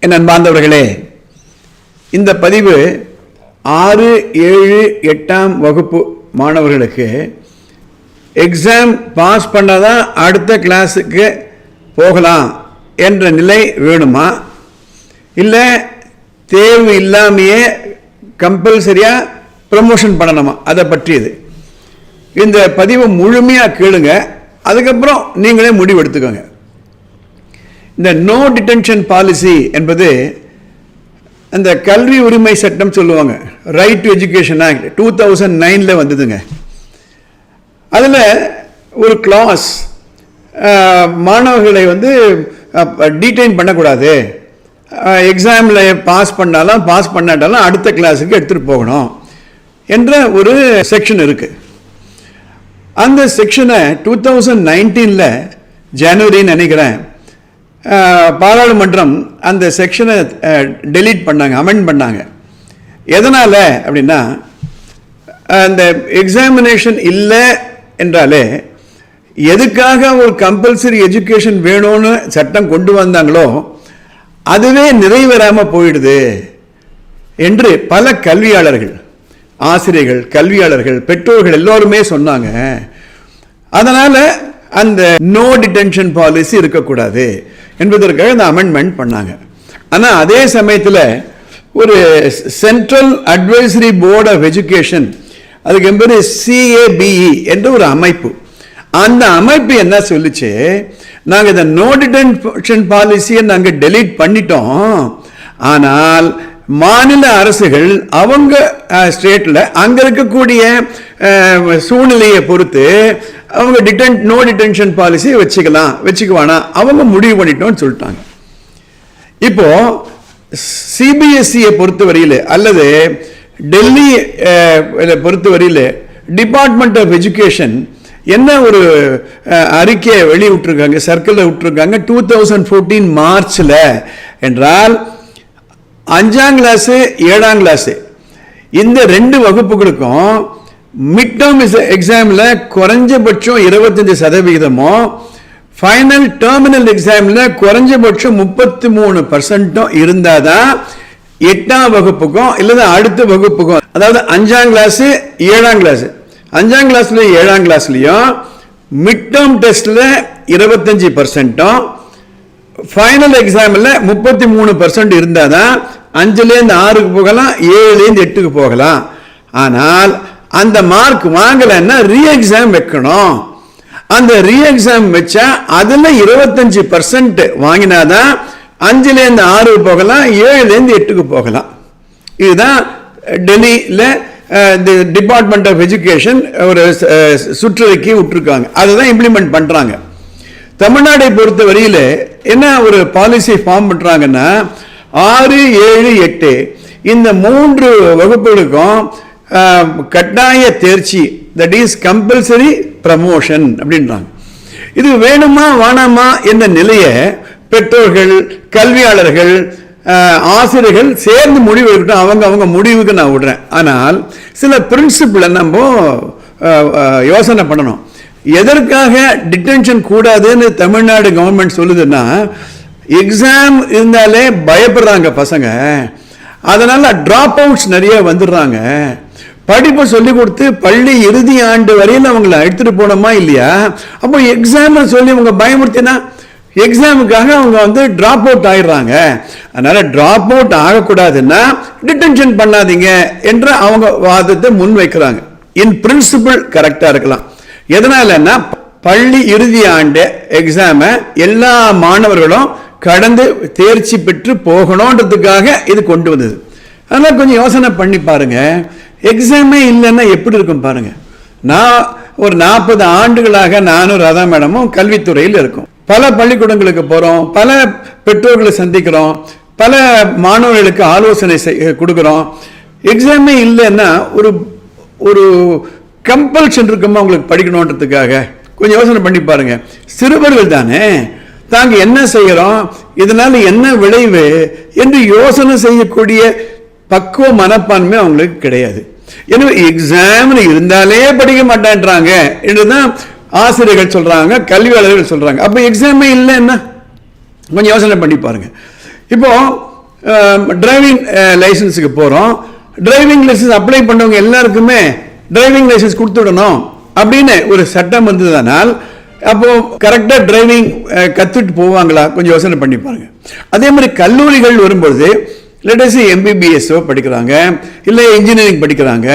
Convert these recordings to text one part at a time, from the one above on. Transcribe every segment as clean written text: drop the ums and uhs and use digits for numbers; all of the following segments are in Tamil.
என் அன்பார்ந்தவர்களே, இந்த பதிவு 6, 7, 8ஆம் வகுப்பு மாணவர்களுக்கு எக்ஸாம் பாஸ் பண்ணாதான் அடுத்த கிளாஸுக்கு போகலாம் என்ற நிலை வேணுமா, இல்லை தேர்வு இல்லாமையே கம்பல்சரியாக ப்ரமோஷன் பண்ணணுமா, அதை பற்றியது. இந்த பதிவை முழுமையாக கேளுங்க, அதுக்கப்புறம் நீங்களே முடிவு எடுத்துக்கோங்க. இந்த நோ டிடென்ஷன் பாலிசி என்பது அந்த கல்வி உரிமை சட்டம் சொல்லுவாங்க, ரைட் டு எஜுகேஷன் ஆக்ட் 2009 வந்ததுங்க. அதில் ஒரு கிளாஸ் மாணவர்களை டீடைன் பண்ணக்கூடாது, எக்ஸாமில் பாஸ் பண்ணாலும் பாஸ் பண்ணாட்டாலும் அடுத்த கிளாஸுக்கு எடுத்துகிட்டு போகணும் என்ற ஒரு செக்ஷன் இருக்குது. அந்த செக்ஷனை 2019 ஜனவரின்னு நினைக்கிறேன், பாராளுமன்றம் அந்த செக்ஷனை டெலீட் பண்ணாங்க, அமெண்ட் பண்ணாங்க. எதனால் அப்படின்னா, அந்த எக்ஸாமினேஷன் இல்லை என்றாலே எதுக்காக ஒரு கம்பல்சரி எஜுகேஷன் வேணும்னு சட்டம் கொண்டு வந்தாங்களோ அதுவே நிறைவேறாமல் போயிடுது என்று பல கல்வியாளர்கள், ஆசிரியர்கள், கல்வியாளர்கள், பெற்றோர்கள் எல்லோருமே சொன்னாங்க. அதனால் அந்த நோ டிடென்ஷன் பாலிசி இருக்கக்கூடாது என்பதற்காக இந்த அமெண்ட்மெண்ட் பண்ணாங்க. ஆனால் அதே சமயத்தில் ஒரு central advisory board of education, அதுக்கு என்பது CABE என்ற ஒரு அமைப்பு, அந்த அமைப்பு என்ன சொல்லிச்சு, நாங்கள் இந்த நோ டிடென்ஷன் பாலிசியை நாங்கள் டெலீட் பண்ணிட்டோம், ஆனால் மாநில அரசுகள் அவங்க ஸ்டேட்டில் அங்கே இருக்கக்கூடிய சூழ்நிலையை பொறுத்து அவங்க நோ டிடென்ஷன் பாலிசி வச்சுக்குவானா அவங்க முடிவு பண்ணிட்டோம்னு சொல்லிட்டாங்க. இப்போ CBSE பொறுத்தவரையில் அல்லது டெல்லி பொறுத்தவரையில் டிபார்ட்மெண்ட் ஆஃப் எஜுகேஷன் என்ன ஒரு அறிக்கையை வெளியிட்டிருக்காங்க, சர்க்கிளில் விட்டுருக்காங்க 2014 மார்ச்சில் என்றால் 5ஆம் கிளாஸு 7ஆம் கிளாஸு இந்த 2 வகுப்புகளுக்கும் மிட் டேர்ம் எக்ஸாமில் குறைஞ்சபட்சம் 25%, ஃபைனல் டெர்மினல் எக்ஸாமில் குறைஞ்சபட்சம் 33% இருந்தால் தான் 8ஆம் வகுப்புக்கும் இல்லது அடுத்த வகுப்புக்கும், அதாவது 5ஆம் கிளாஸு 7ஆம் கிளாஸு, 5ஆம் கிளாஸ்லையும் 7ஆம் கிளாஸ்லையும் மிட் டேர்ம் டெஸ்ட்டில் 25%, ஃபைனல் எக்ஸாமில் 33% இருந்தால் தான் 5லேருந்து 6க்கு போகலாம், 7லேருந்து 8க்கு போகலாம். ஆனால் அந்த மார்க் வாங்கலைன்னா ரீ எக்ஸாம் வைக்கணும். அந்த ரீ எக்ஸாம் வச்சா அதில் 25% வாங்கினாதான் 5லேருந்து 6க்கு போகலாம், 7லேருந்து 8க்கு போகலாம். இதுதான் டெல்லியில் டிபார்ட்மெண்ட் ஆஃப் எஜுகேஷன் ஒரு சுற்றறிக்கை விட்டுருக்காங்க, அதுதான் இம்ப்ளிமெண்ட் பண்ணுறாங்க. தமிழ்நாட்டை பொறுத்த வரையில் என்ன ஒரு பாலிசி ஃபார்ம் பண்ணுறாங்கன்னா, 6, 7, 8 இந்த 3 வகுப்புகளுக்கும் கட்டாய தேர்ச்சி, தட் இஸ் கம்பல்சரி ப்ரமோஷன் அப்படின்றாங்க. இது வேணுமா வேணாமா என்ற நிலையை பெற்றோர்கள், கல்வியாளர்கள், ஆசிரியர்கள் சேர்ந்து முடிவு எடுக்கட்டும், அவங்க முடிவுக்கு நான் விடுறேன். ஆனால் சில பிரின்சிபிளை நம்ம யோசனை பண்ணணும். எதற்காக டிடென்ஷன் கூடாதுன்னு தமிழ்நாடு கவர்மெண்ட் சொல்லுதுன்னா, எக்ஸாம் இருந்தாலே பயப்படுறாங்க பசங்க, அதனால டிராப் அவுட்ஸ் நிறைய வந்துடுறாங்க. படிப்பை சொல்லிக் கொடுத்து பள்ளி இறுதி ஆண்டு வரையில் அவங்களை எடுத்துட்டு போனோமா இல்லையா, அப்போ எக்ஸாம் சொல்லி அவங்க பயமுறுத்தினா எக்ஸாமுக்காக அவங்க டிராப் அவுட் ஆயிடுறாங்க. அதனால டிராப் அவுட் ஆகக்கூடாதுன்னா டிடென்ஷன் பண்ணாதீங்க என்ற அவங்க வாதத்தை முன் வைக்கிறாங்க. இன் பிரின்சிபிள் கரெக்டாக இருக்கலாம். எதனாலன்னா, பள்ளி இறுதி ஆண்டு எக்ஸாமை எல்லா மாணவர்களும் கடந்து தேர்ச்சி பெற்று போகணுன்றதுக்காக இது கொண்டு வந்தது. அதனால் கொஞ்சம் யோசனை பண்ணி பாருங்க, எக்ஸாமே இல்லைன்னா எப்படி இருக்கும் பாருங்க. நான் ஒரு 40 ஆண்டுகளாக நானும் ராதா மேடமும் கல்வித்துறையில் இருக்கோம். பல பள்ளிக்கூடங்களுக்கு போகிறோம், பல பெற்றோர்களை சந்திக்கிறோம், பல மாணவர்களுக்கு ஆலோசனை கொடுக்குறோம். எக்ஸாமே இல்லைன்னா ஒரு கம்பல்ஷன் இருக்குமா உங்களுக்கு படிக்கணுன்றதுக்காக? கொஞ்சம் யோசனை பண்ணி பாருங்க. சிறுவர்கள் தானே, தாங்க என்ன செய்கிறோம், இதனால என்ன விளைவு என்று யோசனை செய்யக்கூடிய பக்குவ மனப்பான்மை அவங்களுக்கு கிடையாது. எனவே எக்ஸாம் இருந்தாலே படிக்க மாட்டேன்றாங்க என்றுதான் ஆசிரியர்கள் சொல்றாங்க, கல்வியாளர்கள் சொல்றாங்க. அப்ப எக்ஸாமே இல்லைன்னா கொஞ்சம் யோசனை பண்ணி பாருங்க. இப்போ டிரைவிங் லைசன்ஸுக்கு போகிறோம். டிரைவிங் லைசன்ஸ் அப்ளை பண்ணவங்க எல்லாருக்குமே டிரைவிங் லைசன்ஸ் கொடுத்துடணும் அப்படின்னு ஒரு சட்டம் வந்ததுனால் அப்போ கரெக்டாக டிரைவிங் கற்றுட்டு போவாங்களா? கொஞ்சம் யோசனை பண்ணி பாருங்க. அதே மாதிரி கல்லூரிகள் வரும்பொழுது லெட்டஸ் எம்பிபிஎஸ்ஓ படிக்கிறாங்க, இல்லை இன்ஜினியரிங் படிக்கிறாங்க.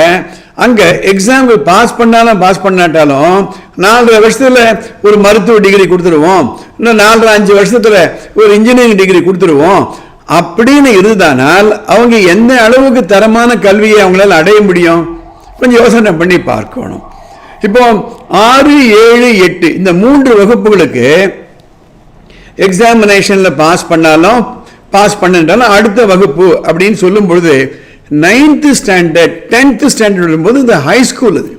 அங்கே எக்ஸாம் பாஸ் பண்ணாலும் பாஸ் பண்ணாட்டாலும் 4 வருஷத்தில் ஒரு மருத்துவ டிகிரி கொடுத்துருவோம், இன்னும் 4-5 வருஷத்தில் ஒரு இன்ஜினியரிங் டிகிரி கொடுத்துருவோம் அப்படின்னு இருந்தானால் அவங்க எந்த அளவுக்கு தரமான கல்வியை அவங்களால அடைய முடியும்? கொஞ்சம் யோசனை பண்ணி பார்க்கணும். இப்போ 6, 7, 8 இந்த 3 வகுப்புகளுக்கு எக்ஸாமினேஷனில் பாஸ் பண்ணாலும் பாஸ் பண்ணாலும் அடுத்த வகுப்பு அப்படின்னு சொல்லும் பொழுது 9th ஸ்டாண்டர்ட் 10th ஸ்டாண்டர்ட் வரும்போது இந்த ஹை ஸ்கூல் அது.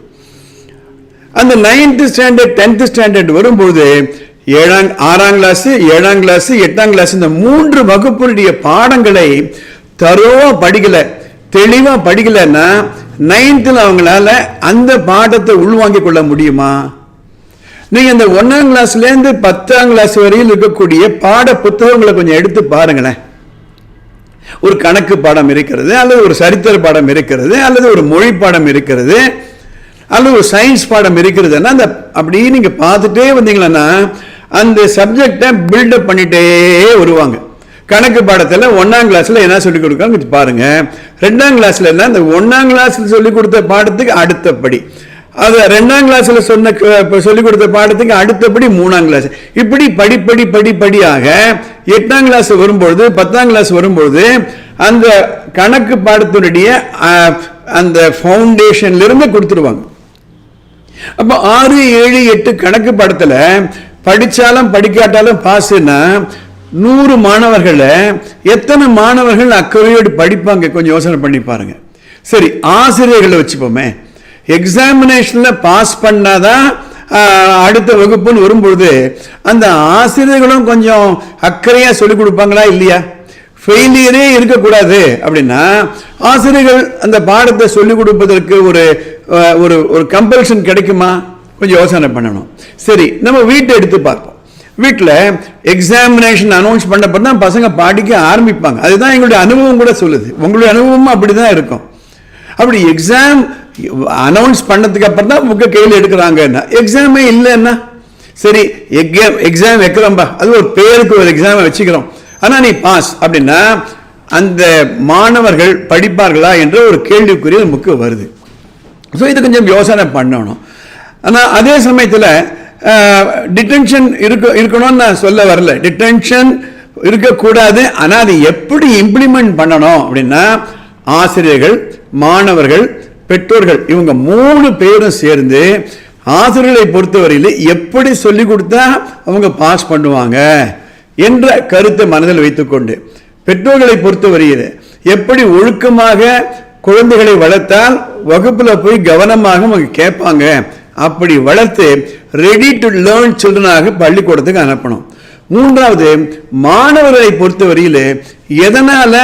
அந்த 9th ஸ்டாண்டர்ட் 10th ஸ்டாண்டர்ட் வரும்போது 6ஆம் கிளாஸ் 7ஆம் கிளாஸ் 8ஆம் கிளாஸ் இந்த 3 வகுப்புடைய பாடங்களை தரோவா படிக்கல, தெளிவா படிக்கலன்னா 9th அவங்களால அந்த பாடத்தை உள்வாங்கிக் கொள்ள முடியுமா? நீங்க இந்த 1ஆம் கிளாஸ்ல இருந்து 10ஆம் கிளாஸ் வரையில் இருக்கக்கூடிய பாட புத்தகங்களை கொஞ்சம் எடுத்து பாருங்களேன். ஒரு கணக்கு பாடம் இருக்கிறது, அல்லது ஒரு சரித்திர பாடம் இருக்கிறது, அல்லது ஒரு மொழி பாடம் இருக்கிறது, அல்லது ஒரு சயின்ஸ் பாடம் இருக்கிறதுன்னா அந்த அப்படியே நீங்க பார்த்துட்டே வந்தீங்கன்னா அந்த சப்ஜெக்டை பில்டப் பண்ணிட்டே வருவாங்க. கணக்கு பாடத்தில் 1ஆம் கிளாஸ்ல என்ன சொல்லிக் கொடுக்குறாங்க பாருங்க. 2ஆம் கிளாஸ்ல என்ன, இந்த 1ஆம் கிளாஸ்ல சொல்லிக் கொடுத்த பாடத்துக்கு அடுத்தபடி, அது 2ஆம் கிளாஸ்ல சொல்லிக் கொடுத்த பாடத்துக்கு அடுத்தபடி 3ஆம் கிளாஸ், இப்படி படிப்படியாக 8ஆம் கிளாஸ் வரும்பொழுது 10ஆம் கிளாஸ் வரும்பொழுது அந்த கணக்கு பாடத்தினுடைய அந்த ஃபவுண்டேஷன்ல இருந்து கொடுத்துருவாங்க. அப்போ 6, 7, 8 கணக்கு பாடத்துல படிச்சாலும் படிக்காட்டாலும் பாஸ்னா 100 மாணவர்கள் எத்தனை மாணவர்கள் அக்கறையோடு படிப்பாங்க? கொஞ்சம் யோசனை பண்ணி பாருங்க. சரி, ஆசிரியர்களை வச்சுப்போமே. எக்ஸாமினேஷன்ல பாஸ் பண்ணாதான் அடுத்த வகுப்புன்னு வரும்பொழுது அந்த ஆசிரியர்களும் கொஞ்சம் அக்கறையா சொல்லிக் கொடுப்பாங்களா இல்லையா? ஃபெயிலியரே இருக்கக்கூடாது அப்படின்னா ஆசிரியர்கள் அந்த பாடத்தை சொல்லிக் கொடுப்பதற்கு ஒரு ஒரு கம்பல்ஷன் கிடைக்குமா? கொஞ்சம் யோசனை பண்ணணும். சரி, நம்ம வீட்டை எடுத்து பார்ப்போம். வீட்டில் எக்ஸாமினேஷன் அனௌன்ஸ் பண்ணப்போ தான் பசங்க படிக்க ஆரம்பிப்பாங்க. அதுதான் எங்களுடைய அனுபவம் கூட சொல்லுது. உங்களுடைய அனுபவமும் அப்படிதான் இருக்கும். அப்படி எக்ஸாம் அனௌன்ஸ் பண்ணதுக்கு அப்புறம் தான் புக்கை கையில் எடுக்கிறாங்கன்னா எக்ஸாமே இல்லைன்னா சரி எக்ஸாம் வைக்கிறோம்பா, அது ஒரு பேருக்கு ஒரு எக்ஸாமை வச்சுக்கிறோம், ஆனால் நீ பாஸ் அப்படின்னா அந்த மாணவர்கள் படிப்பார்களா என்ற ஒரு கேள்விக்குறி நமக்கு வருது. ஸோ இது கொஞ்சம் யோசனை பண்ணணும். ஆனால் அதே சமயத்தில் டிடென்ஷன் இருக்கணும்னு நான் சொல்ல வரல, டிடென்ஷன் இருக்கக்கூடாது. ஆனால் அது எப்படி இம்ப்ளிமெண்ட் பண்ணணும் அப்படின்னா ஆசிரியர்கள், மாணவர்கள், பெற்றோர்கள் இவங்க 3 பேரும் சேர்ந்து ஆசிரியர்களை பொறுத்தவரையில் எப்படி சொல்லிக் கொடுத்தா அவங்க பாஸ் பண்ணுவாங்க என்ற கருத்தை மனதில் வைத்துக்கொண்டு, பெற்றோர்களை பொறுத்தவரையில் எப்படி ஒழுக்கமாக குழந்தைகளை வளர்த்தால் வகுப்புல போய் கவனமாக அவங்க கேட்பாங்க, அப்படி வளர்த்து ரெடி டு லேர்ன் சில்ட்ரனாக பள்ளிக்கூடத்துக்கு அனுப்பணும். 3வது, மாணவர்களை பொறுத்தவரையில் எதனால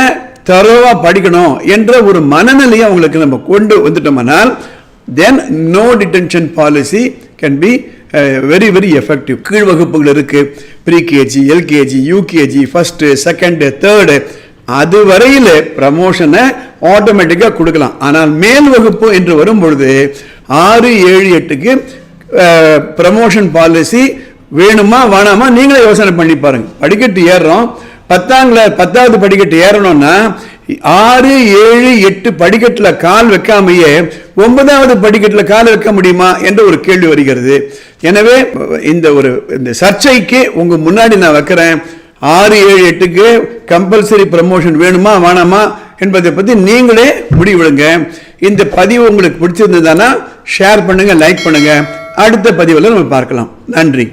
தரோவா படிக்கணும் என்ற ஒரு மனநிலையை அவங்களுக்கு நம்ம கொண்டு வந்துட்டோம்னால் then no detention policy can be very very effective. கீழ் வகுப்புகள் இருக்கு, pre KG, LKG, UKG, first, second, third, அது வரையில் ப்ரமோஷனை ஆட்டோமேட்டிக்காக கொடுக்கலாம். ஆனால் மேல் வகுப்பு என்று வரும்பொழுது 6, 7, 8க்கு ப்ரமோஷன் பாலிசி வேணுமா வேணாமா நீங்களே யோசனை பண்ணி பாருங்க. படிக்கட்டு ஏறுறோம், 10வது படிக்கட்டு ஏறணும்னா 6, 7, 8 படிக்கட்டுல கால் வைக்காமையே 9வது படிக்கட்டுல கால் வைக்க முடியுமா என்ற ஒரு கேள்வி வருகிறது. எனவே இந்த சர்ச்சைக்கு உங்க முன்னாடி நான் வைக்கிறேன். 6, 7, 8க்கு கம்பல்சரி ப்ரமோஷன் வேணுமா வேணாமா என்பதை பத்தி நீங்களே முடிவெடுங்க. இந்த பதிவு உங்களுக்கு பிடிச்சிருந்ததுன்னா ஷேர் பண்ணுங்க, லைக் பண்ணுங்க. அடுத்த பதிவில் நம்ம பார்க்கலாம். நன்றி.